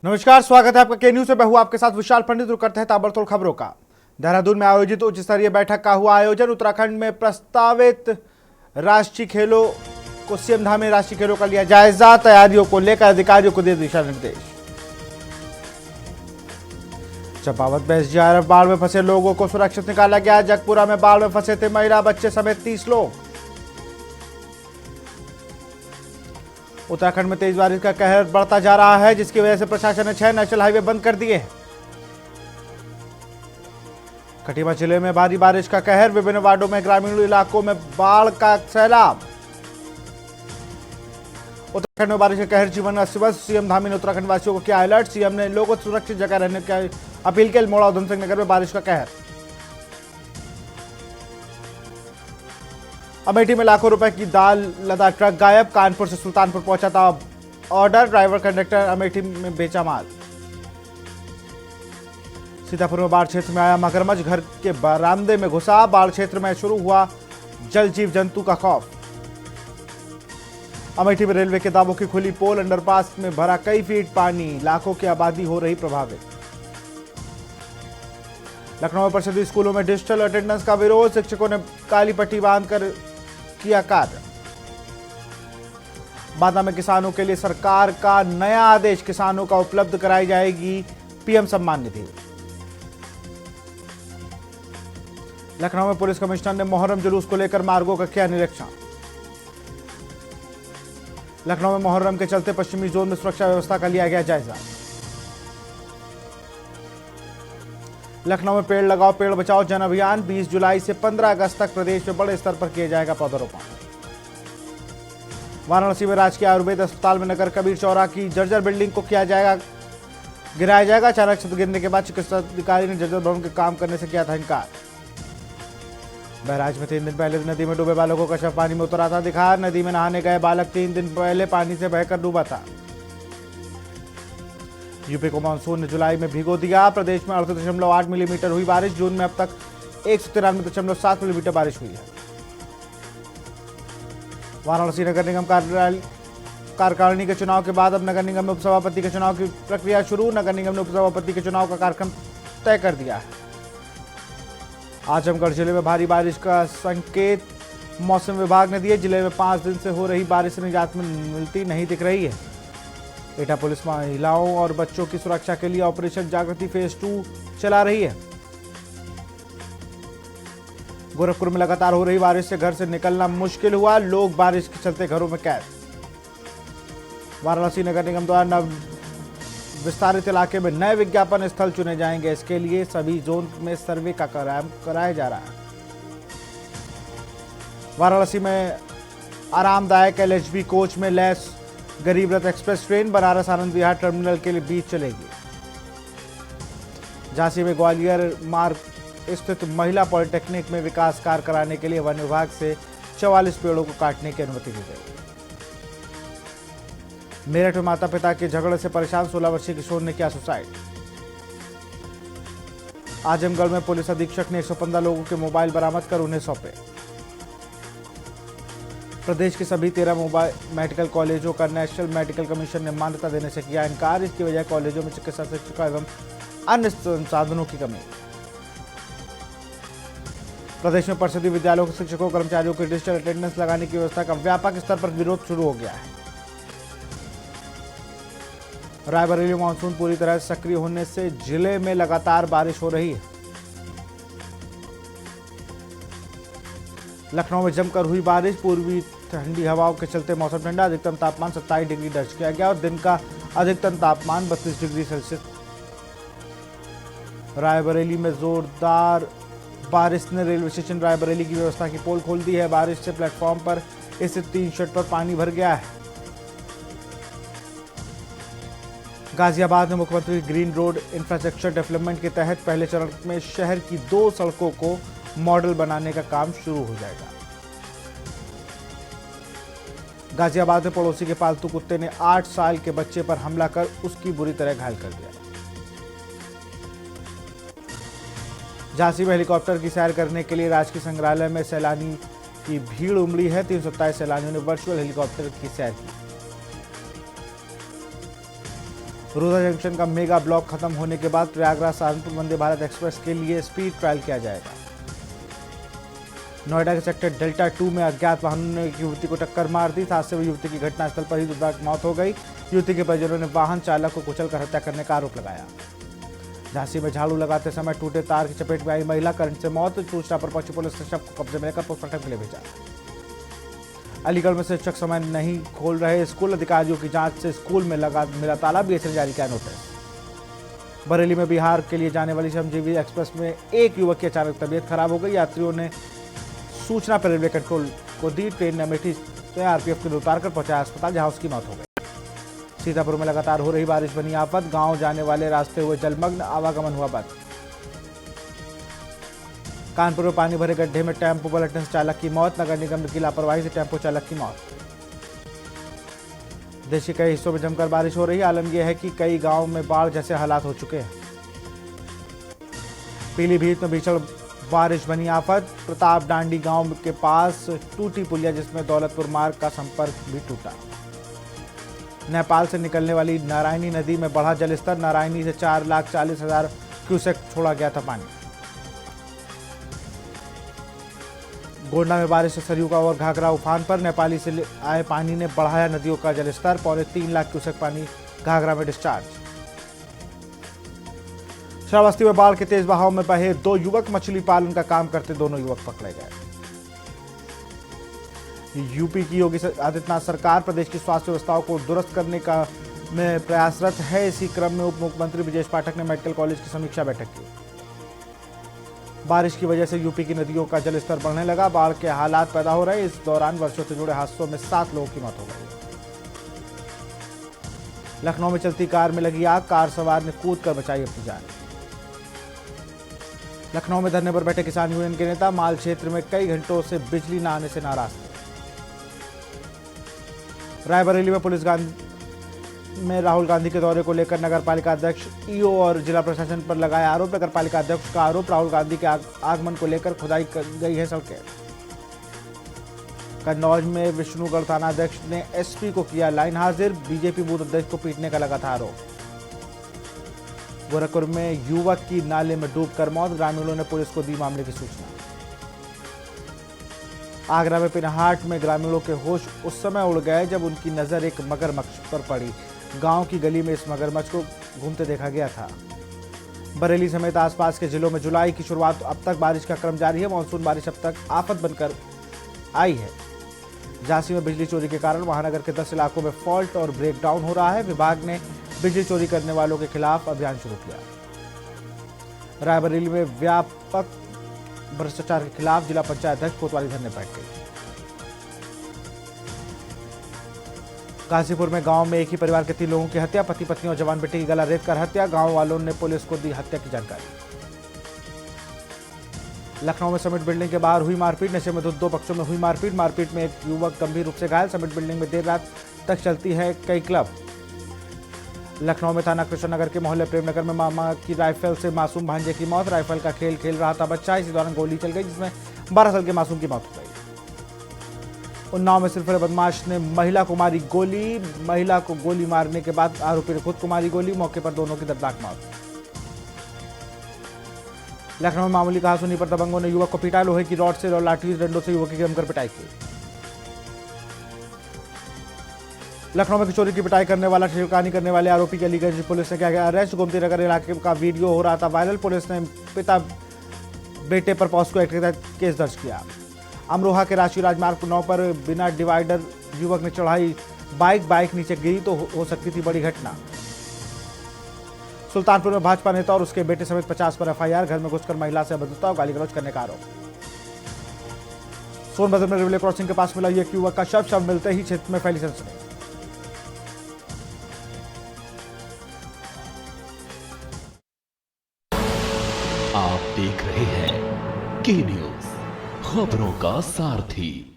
नमस्कार, स्वागत है आपका के न्यूज में। मैं हूं आपके साथ विशाल पंडित। रुक करते हैं ताबड़तोड़ खबरों का। देहरादून में आयोजित उच्च स्तरीय बैठक का हुआ आयोजन। उत्तराखंड में प्रस्तावित राष्ट्रीय खेलों को सीएम धाम में राष्ट्रीय खेलों का लिया जायजा। तैयारियों को लेकर अधिकारियों को दिए दिशा निर्देश। चंपावत में एसडीआरएफ बाढ़ में फंसे लोगों को सुरक्षित निकाला गया। जगपुरा में बाढ़ में फंसे थे महिला बच्चे समेत 30 लोग। उत्तराखंड में तेज बारिश का कहर बढ़ता जा रहा है, जिसकी वजह से प्रशासन ने 6 नेशनल हाईवे बंद कर दिए हैं। खटीमा जिले में भारी बारिश का कहर। विभिन्न वार्डों में ग्रामीण इलाकों में बाढ़ का सैलाब। उत्तराखंड में बारिश का कहर जीवन अस्त व्यस्त। सीएम धामी ने उत्तराखंड वासियों को किया अलर्ट। सीएम ने लोगों को सुरक्षित जगह रहने की अपील की। अल्मोड़ा उधम सिंह नगर में बारिश का कहर। अमेठी में लाखों रुपए की दाल लदा ट्रक गायब। कानपुर से सुल्तानपुर पहुंचा था ऑर्डर। ड्राइवर कंडक्टर अमेठी में बेचा माल। सीतापुर में बाढ़ क्षेत्र में आया मगरमच्छ, घर के बरामदे में घुसा। बाढ़ क्षेत्र में शुरू हुआ जल जीव जंतु का खौफ। अमेठी में रेलवे के दावों की खुली पोल। अंडरपास में भरा कई फीट पानी। लाखों की आबादी हो रही प्रभावित। लखनऊ में परिषदीय स्कूलों में डिजिटल अटेंडेंस का विरोध। शिक्षकों ने काली पट्टी बांधकर किया कार्य। बांदा में किसानों के लिए सरकार का नया आदेश। किसानों का उपलब्ध कराई जाएगी पीएम सम्मान निधि। लखनऊ में पुलिस कमिश्नर ने मुहर्रम जुलूस को लेकर मार्गों का किया निरीक्षण। लखनऊ में मुहर्रम के चलते पश्चिमी जोन में सुरक्षा व्यवस्था का लिया गया जायजा। लखनऊ में पेड़ लगाओ पेड़ बचाओ जन अभियान। 20 जुलाई से 15 अगस्त तक प्रदेश में बड़े स्तर पर किया जाएगा पौधारोपण। वाराणसी में राजकीय आयुर्वेद अस्पताल में नगर कबीर चौरा की जर्जर बिल्डिंग को गिराया जाएगा। अचानक छत गिरने के बाद चिकित्सा अधिकारी ने जर्जर भवन के काम करने से किया था इनकार। बहराइच में 3 दिन पहले नदी में डूबे बालकों का शव पानी में उतर आता दिखा। नदी में नहाने गए बालक 3 दिन पहले पानी से बहकर डूबा था। यूपी को मानसून ने जुलाई में भिगो दिया। प्रदेश में 38.8 मिलीमीटर हुई बारिश। जून में अब तक 193.7 मिलीमीटर बारिश हुई है। वाराणसी नगर निगम कार्यकारिणी के चुनाव के बाद अब नगर निगम में उपसभापति के चुनाव की प्रक्रिया शुरू। नगर निगम ने उपसभापति के चुनाव का कार्यक्रम तय कर दिया है। आजमगढ़ जिले में भारी बारिश का संकेत मौसम विभाग ने दिए। जिले में 5 दिन से हो रही बारिश से निजात मिलती नहीं दिख रही है। एटा पुलिस महिलाओं और बच्चों की सुरक्षा के लिए ऑपरेशन जागृति फेज 2 चला रही है। गोरखपुर में लगातार हो रही बारिश से घर से निकलना मुश्किल हुआ। लोग बारिश के चलते घरों में कैद। वाराणसी नगर निगम द्वारा नव विस्तारित इलाके में नए विज्ञापन स्थल चुने जाएंगे। इसके लिए सभी जोन में सर्वे का कराया जा रहा है। वाराणसी में आरामदायक एलएचबी कोच में लैस गरीब रथ express train Banaras Anand Vihar terminal के लिए बीच चलेगी। झांसी में ग्वालियर मार्ग स्थित महिला पॉलिटेक्निक में विकास कार्य कराने के लिए वन विभाग से 44 पेड़ों को काटने की अनुमति दी गई। मेरठ में माता पिता के झगड़े से परेशान 16 वर्षीय किशोर ने किया सुसाइड। आजमगढ़ में पुलिस अधीक्षक ने 115 लोगों के मोबाइल बरामद कर उन्हें सौंपे। प्रदेश के सभी 13 मेडिकल कॉलेजों का नेशनल मेडिकल कमीशन ने मान्यता देने से किया इनकार। इसकी वजह कॉलेजों में चिकित्सा शिक्षकों एवं अन्य संसाधनों की कमी। प्रदेश में परिषदीय विद्यालयों के शिक्षकों कर्मचारियों की डिजिटल अटेंडेंस लगाने की व्यवस्था का व्यापक स्तर पर विरोध शुरू हो गया है। रायबरेली मानसून पूरी तरह से सक्रिय होने से जिले में लगातार बारिश हो रही है। लखनऊ में जमकर हुई बारिश। पूर्वी ठंडी हवाओं के चलते मौसम ठंडा। अधिकतम तापमान 27 डिग्री दर्ज किया गया और दिन का अधिकतम तापमान 32 डिग्री सेल्सियस। रायबरेली में जोरदार बारिश ने रेलवे स्टेशन रायबरेली की व्यवस्था की पोल खोल दी है। बारिश से प्लेटफॉर्म पर स्थित 3 शेड पर पानी भर गया है। गाजियाबाद में मुख्यमंत्री ग्रीन रोड इंफ्रास्ट्रक्चर डेवलपमेंट के तहत पहले चरण में शहर की 2 सड़कों को मॉडल बनाने का काम शुरू हो जाएगा। गाजियाबाद में पड़ोसी के पालतू कुत्ते ने 8 साल के बच्चे पर हमला कर उसकी बुरी तरह घायल कर दिया। झांसी में हेलीकॉप्टर की सैर करने के लिए राजकीय संग्रहालय में सैलानी की भीड़ उमड़ी है। 327 सैलानियों ने वर्चुअल हेलीकॉप्टर की सैर की। रोजा जंक्शन का मेगा ब्लॉक खत्म होने के बाद प्रयागराज सहारनपुर वंदे भारत एक्सप्रेस के लिए स्पीड ट्रायल किया जाएगा। नोएडा के सेक्टर डेल्टा 2 में अज्ञात वाहनों ने एक युवती को टक्कर मार दी। हादसे में युवती की घटनास्थल पर ही दुर्भाग्यवश मौत हो गई। युवती के परिजनों ने वाहन चालक को कुचलकर हत्या करने का आरोप लगाया। झांसी में झाड़ू लगाते समय टूटे तार की चपेट में आई महिला, करंट से मौत। सूचना पर पहुंची पुलिस ने शव को कब्जे में लेकर पोस्टमार्टम के लिए भेजा। अलीगढ़ में शिक्षक समय नहीं खोल रहे स्कूल, अधिकारियों की जांच से स्कूल में मिला ताला, बीएसएन जारी किया नोटिस। बरेली में बिहार के लिए जाने वाली श्रमजीवी एक्सप्रेस में एक युवक की अचानक तबीयत खराब हो गई। यात्रियों ने सूचना पर रेलवे कंट्रोल को दी। ट्रेन ने अमेठी से आरपीएफ को उतारकर पहुंचाया अस्पताल, जहां उसकी मौत हो गई। सीतापुर में लगातार हो रही बारिश बनी आफत, गांव जाने वाले रास्ते हुए जलमग्न, आवागमन हुआ बंद। कानपुर में पानी भरे गड्ढे में टेम्पो पलटने से चालक की मौत, नगर निगम की लापरवाही से टेम्पो चालक की मौत। देश के कई हिस्सों में जमकर बारिश हो रही है। आलम यह है कि कई गांवों में बाढ़ जैसे हालात हो चुके हैं। पीलीभीत में भीषण बारिश बनी आफत, प्रताप डांडी गांव के पास टूटी पुलिया, जिसमें दौलतपुर मार्ग का संपर्क भी टूटा। नेपाल से निकलने वाली नारायणी नदी में बढ़ा जलस्तर, नारायणी से 4,40,000 क्यूसेक छोड़ा गया था पानी। गोंडा में बारिश से सरयू का और घाघरा उफान पर, नेपाली से आए पानी ने बढ़ाया नदियों का जलस्तर, 3.25 लाख क्यूसेक पानी घाघरा में डिस्चार्ज। श्रावस्ती में बाढ़ के तेज बहाव में बहे 2 युवक, मछली पालन का काम करते दोनों युवक पकड़े गए। यूपी की योगी आदित्यनाथ सरकार प्रदेश की स्वास्थ्य व्यवस्थाओं को दुरुस्त करने का में प्रयासरत है। इसी क्रम में उप मुख्यमंत्री ब्रजेश पाठक ने मेडिकल कॉलेज की समीक्षा बैठक की। बारिश की वजह से यूपी की नदियों का जलस्तर बढ़ने लगा, बाढ़ के हालात पैदा हो रहे। इस दौरान वर्षों से जुड़े हादसों में 7 लोगों की मौत हो गई। लखनऊ में चलती कार में लगी आग, कार सवार ने कूद कर बचाई अपनी जान। लखनऊ में धरने पर बैठे किसान यूनियन के नेता माल क्षेत्र में कई घंटों से बिजली न आने से नाराज थे। रायबरेली में पुलिस में राहुल गांधी के दौरे को लेकर नगर पालिका अध्यक्ष, ईओ और जिला प्रशासन पर लगाया आरोप। नगर पालिका अध्यक्ष का आरोप, राहुल गांधी के आगमन को लेकर खुदाई कर गई है सड़कें। कन्नौज में विष्णुगढ़ थाना अध्यक्ष ने एसपी को किया लाइन हाजिर, बीजेपी बूथ अध्यक्ष को पीटने का लगा था आरोप। गोरखपुर में युवक की नाले में डूबकर मौत, ग्रामीणों ने पुलिस को दी मामले की सूचना। आगरा में पिनहाट में ग्रामीणों के होश उस समय उड़ गए जब उनकी नजर एक मगरमच्छ पर पड़ी। गांव की गली में इस मगरमच्छ को घूमते देखा गया था। बरेली समेत आसपास के जिलों में जुलाई की शुरुआत अब तक बारिश का क्रम जारी है। मानसून बारिश अब तक आफत बनकर आई है। झांसी में बिजली चोरी के कारण महानगर के 10 इलाकों में फॉल्ट और ब्रेकडाउन हो रहा है। विभाग ने बिजली चोरी करने वालों के खिलाफ अभियान शुरू किया। रायबरेली में व्यापक भ्रष्टाचार के खिलाफ जिला पंचायत अध्यक्ष कोतवाली धरने बैठ गई। गाजीपुर में गांव में एक ही परिवार के 3 लोगों की हत्या, पति पत्नी और जवान बेटे की गला रेत कर हत्या, गांव वालों ने पुलिस को दी हत्या की जानकारी। लखनऊ में समिट बिल्डिंग के बाहर हुई मारपीट, नशे में 2 पक्षों में हुई मारपीट में एक युवक गंभीर रूप से घायल। समिट बिल्डिंग में देर रात तक चलती है कई क्लब। लखनऊ में थाना कृष्ण नगर के मोहल्ले प्रेमनगर में मामा की राइफल से मासूम भांजे की मौत, राइफल का खेल खेल रहा था बच्चा, इसी दौरान गोली चल गई जिसमें 12 साल के मासूम की मौत हो गई। उन्नाव में सिरफिरे बदमाश ने महिला को मारी गोली, महिला को गोली मारने के बाद आरोपी ने खुद को मारी गोली, मौके पर दोनों की दर्दनाक मौत। लखनऊ में मामूली कहासुनी पर दबंगों ने युवक को पीटा, लोहे की रॉड से और लाठी डंडों से युवक की जमकर पिटाई की। लखनऊ में किशोरी की पिटाई करने वाला, छिड़कानी करने वाले आरोपी के अलीगंज पुलिस ने किया अरेस्ट। गोमती नगर इलाके का वीडियो हो रहा था वायरल, पुलिस ने पिता बेटे पर पॉस्को एक्ट के तहत केस दर्ज किया। अमरोहा के राष्ट्रीय राजमार्ग 9 पर बिना डिवाइडर युवक ने चढ़ाई बाइक नीचे गिरी तो हो सकती थी बड़ी घटना। सुल्तानपुर में भाजपा नेता और उसके बेटे समेत 50 पर एफआईआर, घर में घुसकर महिला से अभद्रता और गाली गलौज करने का आरोप। सोनभद्र में रेलवे क्रॉसिंग के पास मिला एक युवक का शव मिलते ही क्षेत्र में फैली सनसनी। आप देख रहे हैं के न्यूज, खबरों का सारथी।